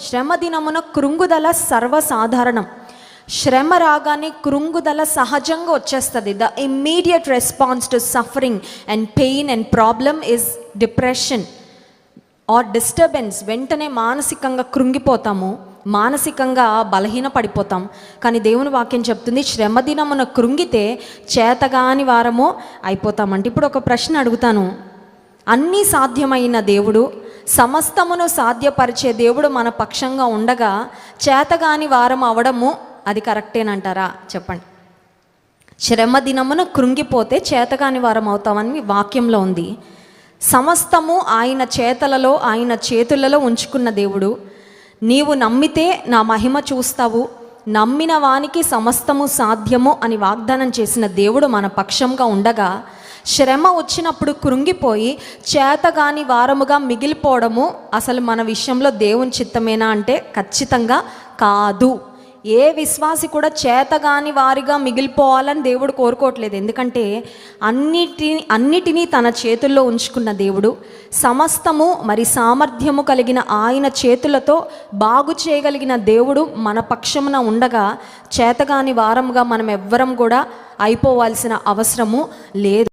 శ్రమ దినమున కృంగుదల సర్వసాధారణం. శ్రమ రాగానే కృంగుదల సహజంగా వచ్చేస్తుంది. The immediate response to suffering and pain and problem is depression are disturbance. వెంటనే మానసికంగా కృంగిపోతాము, మానసికంగా బలహీన పడిపోతాం. కానీ దేవుని వాక్యం చెప్తుంది, శ్రమ దినమున కృంగితే చేతగాని వారము అయిపోతామంటే. ఇప్పుడు ఒక ప్రశ్న అడుగుతాను. అన్నీ సాధ్యమైన దేవుడు, సమస్తమును సాధ్యపరిచే దేవుడు మన పక్షంగా ఉండగా చేతగాని వారం అవడము అది కరెక్టేనంటారా? చెప్పండి. శ్రమ దినమున కృంగిపోతే చేతగాని వారం అవుతామని వాక్యంలో ఉంది. సమస్తము ఆయన చేతలలో, ఆయన చేతులలో ఉంచుకున్న దేవుడు. నీవు నమ్మితే నా మహిమ చూస్తావు, నమ్మిన వానికి సమస్తము సాధ్యము అని వాగ్దానం చేసిన దేవుడు మన పక్షంగా ఉండగా శ్రమ వచ్చినప్పుడు కృంగిపోయి చేతగాని వారముగా మిగిలిపోవడము అసలు మన విషయంలో దేవుని చిత్తమేనా అంటే ఖచ్చితంగా కాదు. ఏ విశ్వాసి కూడా చేతగాని వారిగా మిగిలిపోవాలని దేవుడు కోరుకోవట్లేదు. ఎందుకంటే అన్నిటినీ తన చేతుల్లో ఉంచుకున్న దేవుడు, సమస్తము మరి సామర్థ్యము కలిగిన ఆయన చేతులతో బాగు చేయగలిగిన దేవుడు మన పక్షమున ఉండగా చేతగాని వారముగా మనం ఎవ్వరం కూడా అయిపోవాల్సిన అవసరము లేదు.